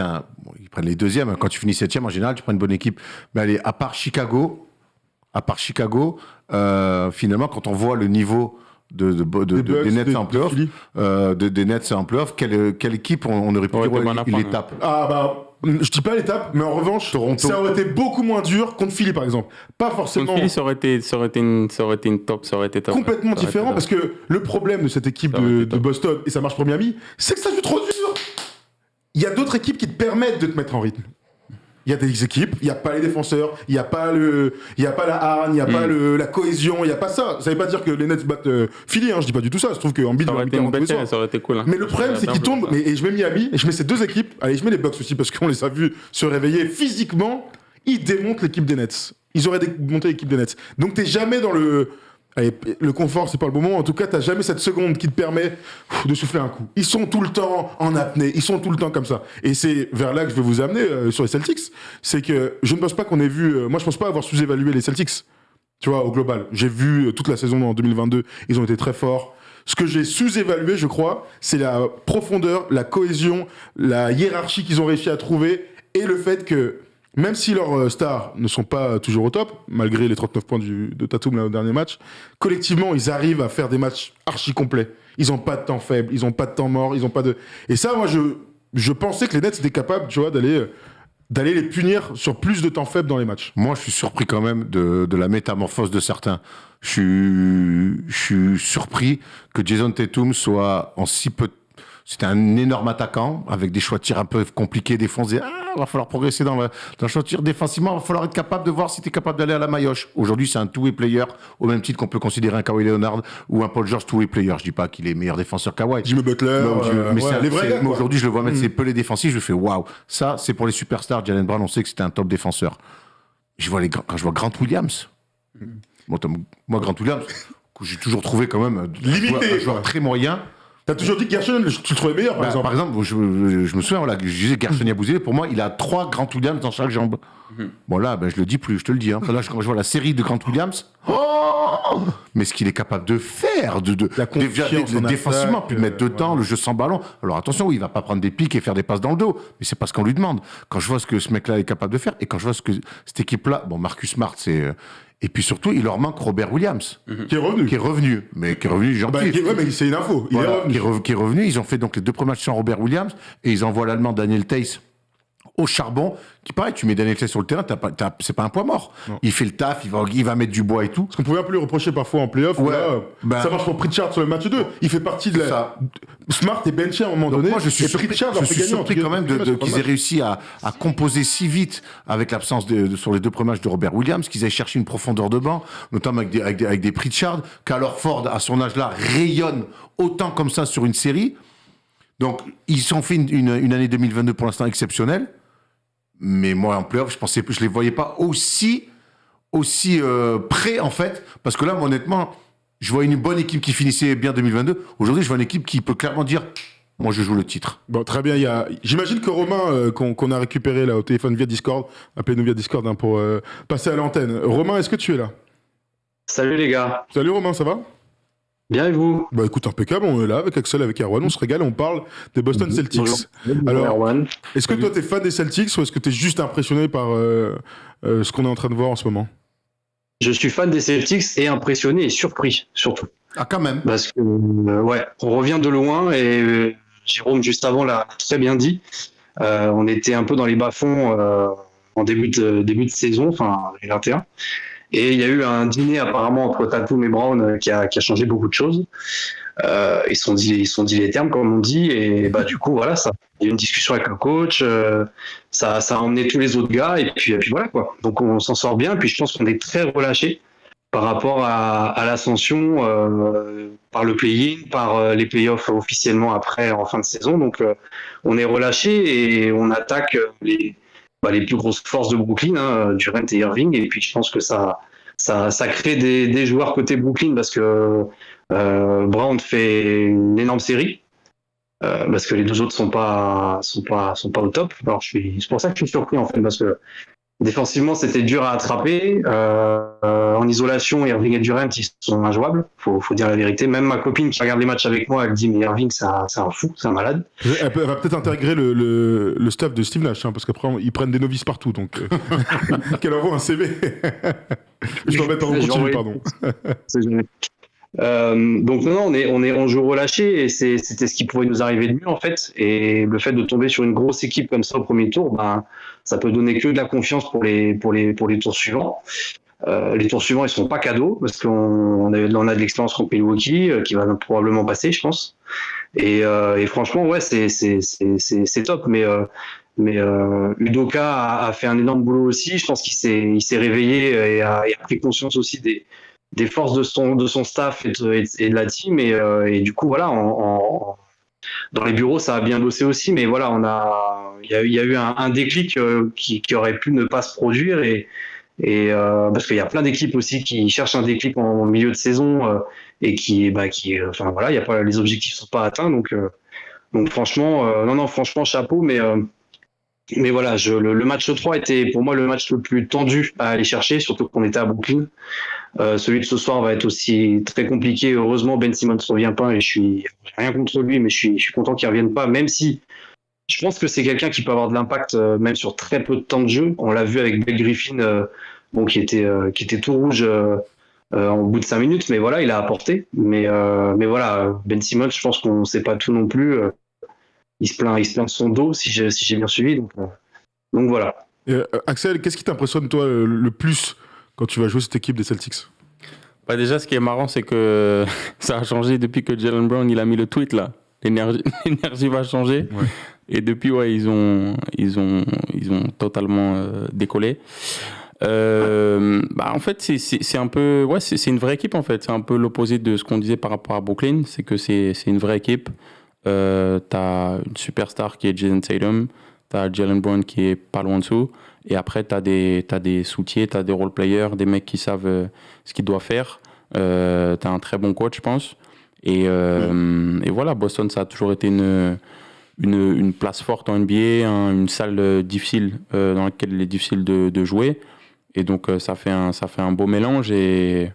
C: ils prennent les deuxièmes. Quand tu finis 7e, en général, tu prends une bonne équipe. Mais allez, à part Chicago, finalement, quand on voit le niveau des Nets en playoff, quelle équipe on aurait pu dire il les tape.
A: Ah bah, je dis pas l'étape, mais en revanche,
C: Toronto.
A: ça aurait été beaucoup moins dur contre Philly, par exemple. Pas forcément
B: Philly, ça aurait été top.
A: complètement
B: Ça aurait été
A: différent,
B: top.
A: parce que le problème de cette équipe
B: Ça aurait été
A: de
B: top.
A: Boston, et ça marche pour Miami, c'est que ça joue trop dur. Il y a d'autres équipes qui te permettent de te mettre en rythme. Il y a des équipes, il n'y a pas les défenseurs, il n'y a pas la hargne, il n'y a pas la cohésion, il n'y a pas ça. Ça veut pas dire que les Nets battent Philly, hein, je dis pas du tout ça. Je trouve que Embiid
B: Ça aurait été une belle série, ça aurait été cool. Hein.
A: Mais le problème, c'est qu'ils
B: tombent.
A: tombent, et je mets Miami, et je mets ces deux équipes, allez, je mets les Bucks aussi, parce qu'on les a vus se réveiller physiquement, ils démontent l'équipe des Nets. Ils auraient démonté l'équipe des Nets. Donc t'es jamais dans le... Allez, le confort, c'est pas le bon moment. En tout cas, t'as jamais cette seconde qui te permet de souffler un coup. Ils sont tout le temps en apnée. Ils sont tout le temps comme ça. Et c'est vers là que je vais vous amener sur les Celtics. C'est que je ne pense pas qu'on ait vu... moi, je pense pas avoir sous-évalué les Celtics. Tu vois, au global. J'ai vu toute la saison en 2022. Ils ont été très forts. Ce que j'ai sous-évalué, je crois, c'est la profondeur, la cohésion, la hiérarchie qu'ils ont réussi à trouver et le fait que... Même si leurs stars ne sont pas toujours au top, malgré les 39 points de Tatum là, au dernier match, collectivement, ils arrivent à faire des matchs archi complets. Ils n'ont pas de temps faible, ils n'ont pas de temps mort, ils n'ont pas de... Et ça, moi, je pensais que les Nets étaient capables, tu vois, d'aller les punir sur plus de temps faible dans les matchs.
C: Moi, je suis surpris quand même de la métamorphose de certains. Je suis surpris que Jason Tatum soit en si peu de... C'était un énorme attaquant, avec des choix de tir un peu compliqués. Des fois, on se disait, va falloir progresser dans le choix de tir défensivement. Il va falloir être capable de voir si tu es capable d'aller à la maillotche. Aujourd'hui, c'est un two-way player, au même titre qu'on peut considérer un Kawhi Leonard ou un Paul George two-way player. Je dis pas qu'il est meilleur défenseur Kawhi.
A: Jimmy Butler,
C: Mais
A: ouais, les vrais gars,
C: mais
A: quoi.
C: aujourd'hui, je le vois mettre ses pelés défensifs. Je fais waouh. Ça, c'est pour les superstars. Jalen Brown, on sait que c'était un top défenseur. Quand je vois Grant Williams. Moi, Grant Williams, que j'ai toujours trouvé quand même
A: Limité,
C: un joueur
A: quoi.
C: très moyen.
A: T'as toujours dit que Gershon, tu le trouvais meilleur, par exemple.
C: je me souviens, voilà, je disais Gershon Yabouzélé, pour moi, il a 3 Grant Williams dans chaque jambe. Bon, là, je le dis plus, je te le dis. Hein. Là, quand je vois la série de Grant Williams, mais ce qu'il est capable de faire,
A: La confiance en
C: défensivement,
A: attaque,
C: puis de mettre dedans,
A: ouais.
C: le jeu sans ballon. Alors attention, oui, il va pas prendre des pics et faire des passes dans le dos, mais c'est pas ce qu'on lui demande. Quand je vois ce que ce mec-là est capable de faire, et quand je vois ce que cette équipe-là, bon, Marcus Smart, c'est... Et puis surtout, il leur manque Robert Williams,
A: Qui est revenu.
C: mais qui est revenu gentil.
A: Ouais, mais c'est une info. Il
C: Voilà,
A: est revenu.
C: qui est revenu. Ils ont fait donc les 2 premiers matchs sans Robert Williams et ils envoient l'Allemand Daniel Theis au charbon. Qui pareil, tu mets Daniel Theis sur le terrain, c'est pas un poids mort.
A: Non.
C: Il fait le taf, il va mettre du bois et tout.
A: Ce qu'on pouvait un peu lui reprocher parfois en playoff,
C: Ouais,
A: là, ça marche pour Pritchard sur le match 2. Il fait partie de la...
C: Ça.
A: Smart est benché à un moment
C: Donc
A: donné.
C: moi, je suis
A: et
C: surpris,
A: Pritchard leur fait gagner en
C: surpris quand même qu'ils aient réussi à composer si vite avec l'absence sur les 2 premiers matchs de Robert Williams, qu'ils aient cherché une profondeur de banc, notamment avec des Pritchard, qu'alors Ford, à son âge-là, rayonne autant comme ça sur une série. Donc, ils ont fait une année 2022 pour l'instant exceptionnelle. Mais moi, en playoff, je les voyais pas aussi prêts, en fait. Parce que là, moi, honnêtement, je vois une bonne équipe qui finissait bien 2022. Aujourd'hui, je vois une équipe qui peut clairement dire, moi, je joue le titre.
A: Bon, très bien. J'imagine que Romain, qu'on a récupéré là au téléphone via Discord, appelez-nous via Discord pour passer à l'antenne. Romain, est-ce que tu es là?
F: Salut les gars,
A: Salut Romain, ça va?
F: bien et vous?
A: Bah écoute, impeccable, on est là avec Axel, avec Erwan, on se régale, on parle des Boston Celtics. Alors,
F: Erwan.
A: est-ce que toi t'es fan des Celtics ou est-ce que t'es juste impressionné par ce qu'on est en train de voir en ce moment?
F: Je suis fan des Celtics et impressionné et surpris surtout.
C: Ah, quand même.
F: Parce que ouais, on revient de loin et Jérôme juste avant l'a très bien dit. On était un peu dans les bas-fonds en début de saison, enfin 2021. Et il y a eu un dîner apparemment entre Tatum et Brown qui a changé beaucoup de choses. Ils se sont dit les termes comme on dit et bah du coup voilà, ça il y a eu une discussion avec le coach, ça a emmené tous les autres gars et puis voilà quoi. Donc on s'en sort bien. Puis je pense qu'on est très relâché par rapport à l'ascension par le play-in, par les playoffs officiellement après en fin de saison. Donc on est relâché et on attaque les plus grosses forces de Brooklyn, Durant et Irving. Et puis je pense que ça crée des joueurs côté Brooklyn parce que Brown fait une énorme série. Parce que les 2 autres sont pas au top. Alors c'est pour ça que je suis surpris en fait parce que défensivement c'était dur à attraper. En isolation, Irving et Durant ils sont injouables. Faut dire la vérité. Même ma copine qui regarde les matchs avec moi, elle dit mais Irving c'est un fou, c'est un malade.
A: Elle va peut-être intégrer le staff de Steve Nash, hein, parce qu'après ils prennent des novices partout, donc qu'elle envoie un CV. Je t'embête en continu, pardon.
F: C'est gêné. Donc non, on joue relâché et c'était ce qui pouvait nous arriver de mieux en fait. Et le fait de tomber sur une grosse équipe comme ça au premier tour, ben ça peut donner que de la confiance pour les tours suivants. Les tours suivants ils sont pas cadeaux parce qu'on a de l'expérience contre Milwaukee qui va probablement passer, je pense. Et franchement ouais c'est top. Mais Udoka a fait un énorme boulot aussi. Je pense qu'il s'est réveillé et a pris conscience aussi des forces de son staff et de la team et du coup voilà dans les bureaux ça a bien bossé aussi, mais voilà il y a eu un déclic qui aurait pu ne pas se produire et parce qu'il y a plein d'équipes aussi qui cherchent un déclic en milieu de saison et enfin voilà, il y a pas, les objectifs sont pas atteints donc franchement non franchement chapeau, mais voilà, le match 3 était pour moi le match le plus tendu à aller chercher, surtout qu'on était à Brooklyn. Celui de ce soir va être aussi très compliqué. Heureusement, Ben Simmons ne revient pas et j'ai rien contre lui, mais je suis content qu'il ne revienne pas, même si je pense que c'est quelqu'un qui peut avoir de l'impact même sur très peu de temps de jeu. On l'a vu avec Blake Griffin, qui était tout rouge en bout de 5 minutes, mais voilà, il a apporté. Mais voilà, Ben Simmons, je pense qu'on ne sait pas tout non plus. Il se plaint de son dos, si j'ai bien suivi. Donc voilà.
A: Axel, qu'est-ce qui t'impressionne, toi, le plus quand tu vas jouer cette équipe des Celtics?
B: Bah déjà, ce qui est marrant, c'est que ça a changé depuis que Jaylen Brown il a mis le tweet là. L'énergie va changer. Ouais. Et depuis, ouais, ils ont totalement décollé. En fait, c'est un peu, ouais, c'est une vraie équipe en fait. C'est un peu l'opposé de ce qu'on disait par rapport à Brooklyn. C'est que c'est une vraie équipe. T'as une superstar qui est Jason Tatum, t'as Jaylen Brown qui est pas loin dessous, et après t'as des soutiers, t'as des role players, des mecs qui savent ce qu'ils doivent faire. T'as un très bon coach, je pense. Et voilà, Boston, ça a toujours été une place forte en NBA, une salle difficile dans laquelle il est difficile de jouer. Et donc ça fait un beau mélange et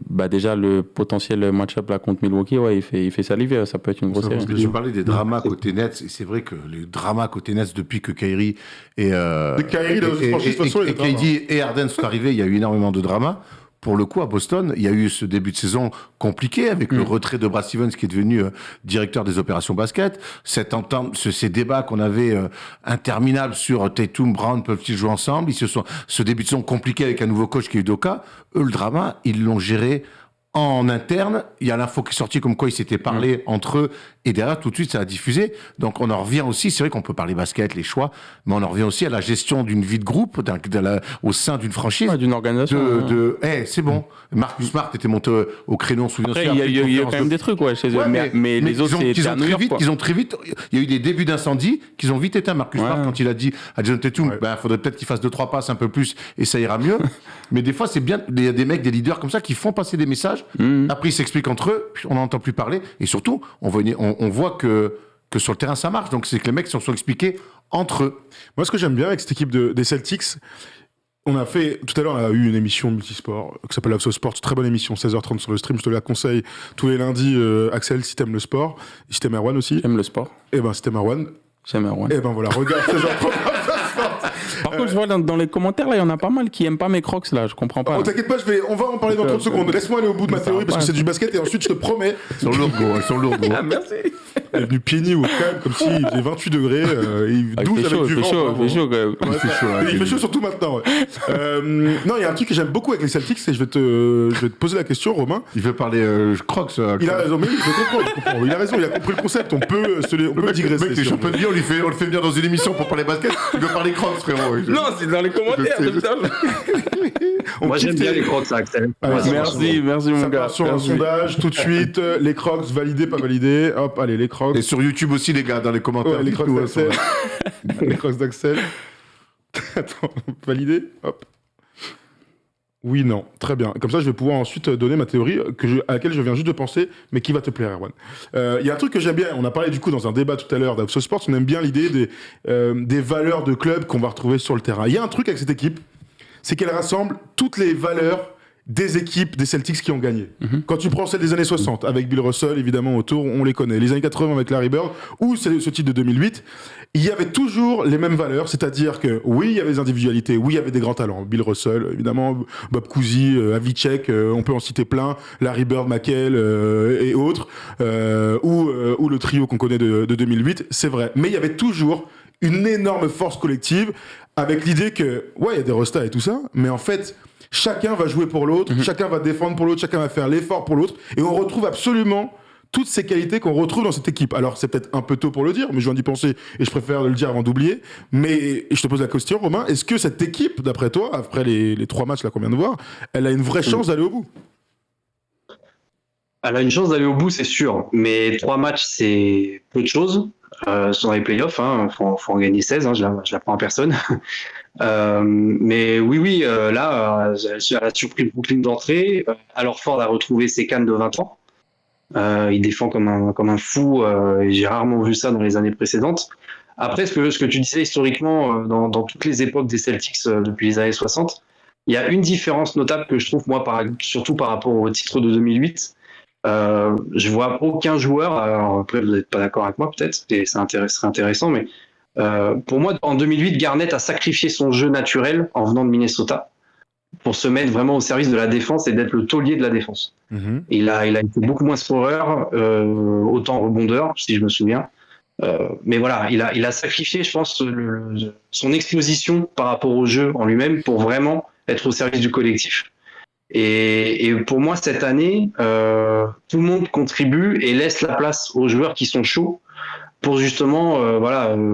B: bah déjà le potentiel match-up là contre Milwaukee, ouais, il fait saliver, ça peut être une grosse série.
C: Je parlais des dramas côté Nets, et c'est vrai que les dramas côté Nets depuis que Kyrie et KD et Harden sont arrivés, il y a eu énormément de dramas. Pour le coup, à Boston, il y a eu ce début de saison compliqué avec le retrait de Brad Stevens qui est devenu directeur des opérations basket. Ces débats qu'on avait interminables sur Tatum, Brown, peuvent-ils jouer ensemble? Ce début de saison compliqué avec un nouveau coach qui est Udoka. Eux, le drama, ils l'ont géré en interne. Il y a l'info qui est sortie comme quoi ils s'étaient parlé entre eux et derrière, tout de suite, ça a diffusé. Donc, on en revient aussi, c'est vrai qu'on peut parler basket, les choix, mais on en revient aussi à la gestion d'une vie de groupe, au sein d'une franchise.
B: Ouais, d'une organisation.
C: C'est bon. Marcus Smart était monté au créneau, on se souvient.
B: Après, il y a quand même des trucs, ouais, chez eux. Mais les autres, c'est à New York, quoi.
C: Ils ont très vite, il y a eu des débuts d'incendie qu'ils ont vite éteint. Marcus Smart, quand il a dit à John Tatum, faudrait peut-être qu'il fasse 2-3 passes un peu plus et ça ira mieux. Mais des fois, c'est bien, il y a des mecs, des leaders comme ça qui font passer des messages. Après, ils s'expliquent entre eux, on n'entend plus parler. Et surtout, on voit que sur le terrain, ça marche. Donc, c'est que les mecs se sont expliqués entre eux.
A: Moi, ce que j'aime bien avec cette équipe des Celtics, tout à l'heure, on a eu une émission multisport qui s'appelle Absol Sport, très bonne émission, 16h30 sur le stream, je te la conseille tous les lundis, Axel, si t'aimes le sport, et si t'aimes Erwan aussi.
B: J'aime le sport.
A: Eh ben, si t'aimes Erwan.
B: J'aime Erwan.
A: Eh ben voilà, regarde 16h30.
B: Par contre, je vois dans les commentaires, là, il y en a pas mal qui aiment pas mes crocs, là, je comprends pas.
A: Oh, t'inquiète pas, on va en parler dans 30 secondes. Laisse-moi aller au bout de ma théorie parce que c'est du basket et ensuite je te promets.
C: Ils sont lourds, gros.
B: Ah, merci.
A: Elle est venue pieds nus au calme, comme s'il faisait 28 degrés, et 12 avec du vent.
B: Il fait chaud, quand même.
A: Il fait chaud surtout maintenant, ouais. Non, il y a un truc que j'aime beaucoup avec les Celtics, et je vais te poser la question, Romain.
C: Il veut parler Crocs.
A: Il a raison, mais il comprend. Il a raison, il a compris le concept. On peut digresser.
C: Mec, les champions de vie, on le fait bien dans une émission pour parler basket. Il veut parler Crocs, frérot.
B: Non, c'est dans les commentaires.
F: Moi, j'aime bien les Crocs, Axel.
B: Merci, mon gars.
A: Sur un sondage, tout de suite. Les Crocs, validés, pas validés. Hop, allez, les Crocs.
C: Et sur YouTube aussi, les gars, dans les commentaires.
A: Ouais, les Crocs d'Axel. Les Crocs d'Axel. Attends, validé. Hop. Oui, non. Très bien. Comme ça, je vais pouvoir ensuite donner ma théorie à laquelle je viens juste de penser, mais qui va te plaire, Erwan. Il y a un truc que j'aime bien. On a parlé du coup dans un débat tout à l'heure d'Abso Sports. On aime bien l'idée des valeurs de club qu'on va retrouver sur le terrain. Il y a un truc avec cette équipe, c'est qu'elle rassemble toutes les valeurs des équipes des Celtics qui ont gagné.
B: Mhm.
A: Quand tu prends celle des années 60, avec Bill Russell, évidemment, autour, on les connaît. Les années 80 avec Larry Bird, ou ce titre de 2008, il y avait toujours les mêmes valeurs, c'est-à-dire que oui, il y avait des individualités, oui, il y avait des grands talents. Bill Russell, évidemment, Bob Cousy, Havlicek, on peut en citer plein, Larry Bird, McHale et autres, ou le trio qu'on connaît de 2008, c'est vrai. Mais il y avait toujours une énorme force collective, avec l'idée que, ouais, il y a des restas et tout ça, mais en fait, chacun va jouer pour l'autre, chacun va défendre pour l'autre, chacun va faire l'effort pour l'autre, et on retrouve absolument toutes ces qualités qu'on retrouve dans cette équipe. Alors, c'est peut-être un peu tôt pour le dire, mais je viens d'y penser, et je préfère le dire avant d'oublier, mais je te pose la question, Romain, est-ce que cette équipe, d'après toi, après les 3 matchs là qu'on vient de voir, elle a une vraie chance d'aller au bout?
F: Elle a une chance d'aller au bout, c'est sûr, mais 3 matchs, c'est peu de choses. Dans les playoffs, faut en gagner 16, je la prends en personne. Mais oui, là, elle a surpris Brooklyn d'entrée. Alors Ford a retrouvé ses cannes de 20 ans. Il défend comme un fou, et j'ai rarement vu ça dans les années précédentes. Après, ce que tu disais historiquement, dans toutes les époques des Celtics depuis les années 60, il y a une différence notable que je trouve, moi, surtout par rapport au titre de 2008. Je vois aucun joueur, alors après vous n'êtes pas d'accord avec moi peut-être, et ça serait intéressant, mais pour moi en 2008 Garnett a sacrifié son jeu naturel en venant de Minnesota pour se mettre vraiment au service de la défense et d'être le taulier de la défense. Il a été beaucoup moins scoreur, autant rebondeur si je me souviens, mais voilà, il a sacrifié, je pense, son exposition par rapport au jeu en lui-même pour vraiment être au service du collectif. Et pour moi, cette année, tout le monde contribue et laisse la place aux joueurs qui sont chauds pour justement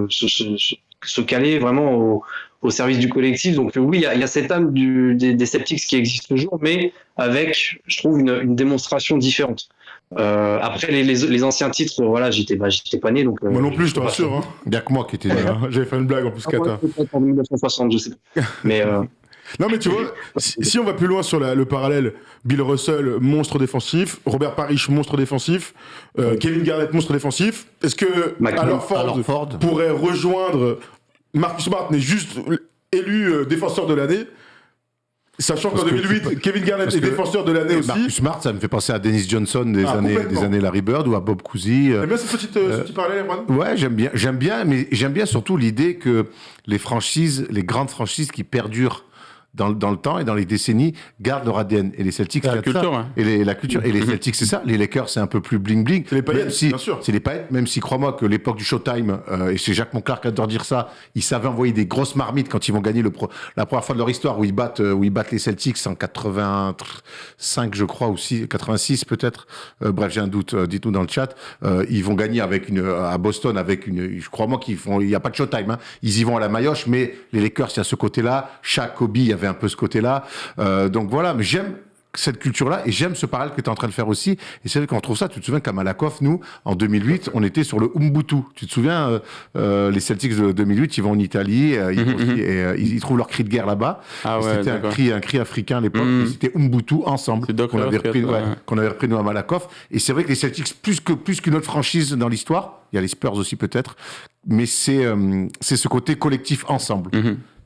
F: se caler vraiment au service du collectif. Donc oui, il y a cette âme des Celtics qui existe toujours, mais avec, je trouve, une démonstration différente. Après les anciens titres, voilà, j'étais pas né, donc
A: Moi non plus, je te rassure. Hein.
C: Il n'y a que moi qui étais là.
A: J'avais fait une blague en plus, Kata.
F: Peut-être en 1960, je sais pas. Mais
A: Non, mais tu vois, si on va plus loin sur le parallèle, Bill Russell, monstre défensif, Robert Parrish, monstre défensif, Kevin Garnett, monstre défensif, est-ce que alors Ford pourrait rejoindre Marcus Smart, n'est juste élu défenseur de l'année, sachant qu'en 2008, Kevin Garnett est défenseur de l'année aussi.
C: Marcus Smart, ça me fait penser à Dennis Johnson des années Larry Bird ou à Bob Cousy.
A: T'aimes bien ce petit parallèle, Erwan ?
C: Ouais, j'aime bien, mais j'aime bien surtout l'idée que les grandes franchises qui perdurent dans le temps et dans les décennies, gardent leur ADN. Et les Celtics,
B: la culture, hein.
C: Et la culture. Et les Celtics, c'est ça. Les Lakers, c'est un peu plus bling-bling.
A: C'est les paillettes, bien sûr.
C: C'est les paillettes, même si, crois-moi, que l'époque du Showtime, et c'est Jacques Monclar qui adore dire ça, ils savaient envoyer des grosses marmites quand ils vont gagner la première fois de leur histoire, où ils battent les Celtics en 85, je crois, aussi, 86 peut-être. Bref, j'ai un doute, dites-nous dans le chat. Ils vont gagner à Boston je crois moi il n'y a pas de Showtime, hein. Ils y vont à la maillotche, mais les Lakers, il y a ce côté-là. Shaq, Kobe, il y avait un peu ce côté-là. Donc voilà, mais j'aime cette culture-là et j'aime ce parallèle que tu es en train de faire aussi. Et c'est vrai qu'on trouve ça. Tu te souviens qu'à Malakoff, nous, en 2008, on était sur le Ubuntu. Tu te souviens, les Celtics de 2008, ils vont en Italie ils trouvent leur cri de guerre là-bas.
B: Ah ouais,
C: c'était un cri africain à l'époque. C'était Ubuntu ensemble. Qu'on avait repris nous à Malakoff. Et c'est vrai que les Celtics, plus qu'une autre franchise dans l'histoire, il y a les Spurs aussi peut-être, mais c'est ce côté collectif ensemble.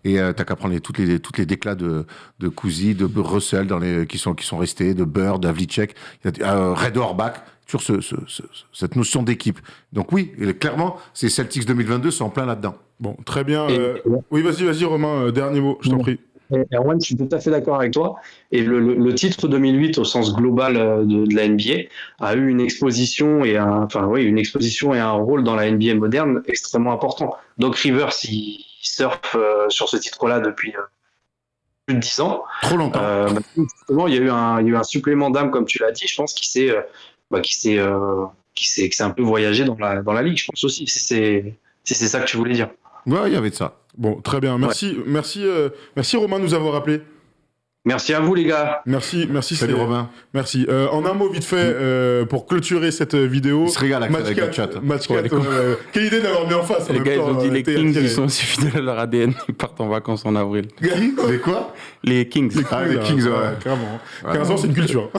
C: Et t'as qu'à prendre toutes les déclats de Cousy, de Russell qui sont restés, de Bird, d'Havlicek, Red Auerbach, toujours cette notion d'équipe. Donc oui, clairement, ces Celtics 2022 sont en plein là-dedans.
A: Bon, très bien. Oui, vas-y Romain, dernier mot, je t'en prie.
F: Erwan, je suis tout à fait d'accord avec toi. Et le titre 2008, au sens global de la NBA, a eu une exposition et un rôle dans la NBA moderne extrêmement important. Doc Rivers, il surfe sur ce titre-là depuis plus de 10 ans.
C: Trop longtemps.
F: Justement, il y a eu un supplément d'âme, comme tu l'as dit. Je pense qu'il s'est un peu voyagé dans la ligue. Je pense aussi. Si c'est ça que tu voulais dire.
C: Ouais, il y avait de ça.
A: Bon, très bien. Merci Romain de nous avoir rappelé.
F: Merci à vous, les gars.
A: Merci.
C: Salut Romain.
A: Merci. En un mot, vite fait, pour clôturer cette vidéo.
C: Il se régale avec le chat.
A: Match 4. Quelle idée d'avoir mis en face.
B: Les gars, ils ont dit les Kings, ils sont aussi fidèles à leur ADN. Ils partent en vacances en avril.
C: C'est quoi ?
B: Les Kings.
C: Les Kings, ouais.
A: Clairement. 15 ans, c'est une culture.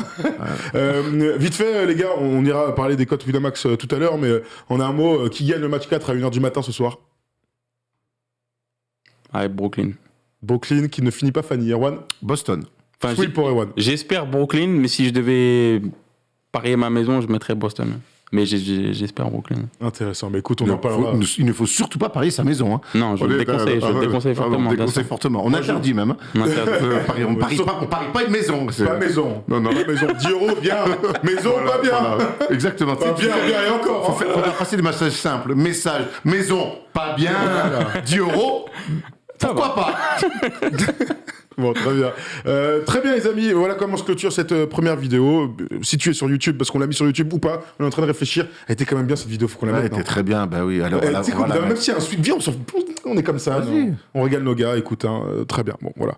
A: Vite fait, les gars, on ira parler des cotes Winamax tout à l'heure, mais en un mot, qui gagne le match 4 à 1h du matin ce soir ?
B: Brooklyn.
A: Brooklyn qui ne finit pas Fanny. Erwan ?
C: Boston.
B: Enfin,
A: Sweep pour Ewan.
B: j'espère Brooklyn, mais si je devais parier ma maison, je mettrais Boston. Mais j'espère Brooklyn.
A: Intéressant. Mais écoute, on en
C: Non,
A: parlera.
C: il ne faut surtout pas parier sa maison. Hein.
B: Non, je le déconseille fortement.
C: On déconseille fortement. On interdit même.
B: On interdit.
C: On parie pas une maison.
A: Pas maison.
C: Non, non.
A: Pas maison. 10 euros, bien. Maison, pas bien.
C: Voilà. Exactement.
A: Pas bien, bien et encore.
C: Faut faire passer des messages simples. Message, maison, pas bien. 10 euros. Pourquoi pas?
A: Bon, très bien. Très bien, les amis. Voilà comment se clôture cette première vidéo. Si tu es sur YouTube, parce qu'on l'a mis sur YouTube ou pas, on est en train de réfléchir. Elle était quand même bien cette vidéo, faut qu'on la
C: Elle
A: mette.
C: était
A: non
C: très bien, bah oui. Alors,
A: Eh,
C: voilà,
A: tu sais quoi,
C: voilà,
A: même s'il y a un suivi, on est comme ça.
C: Vas-y.
A: On régale nos gars, écoute, hein, très bien. Bon, voilà.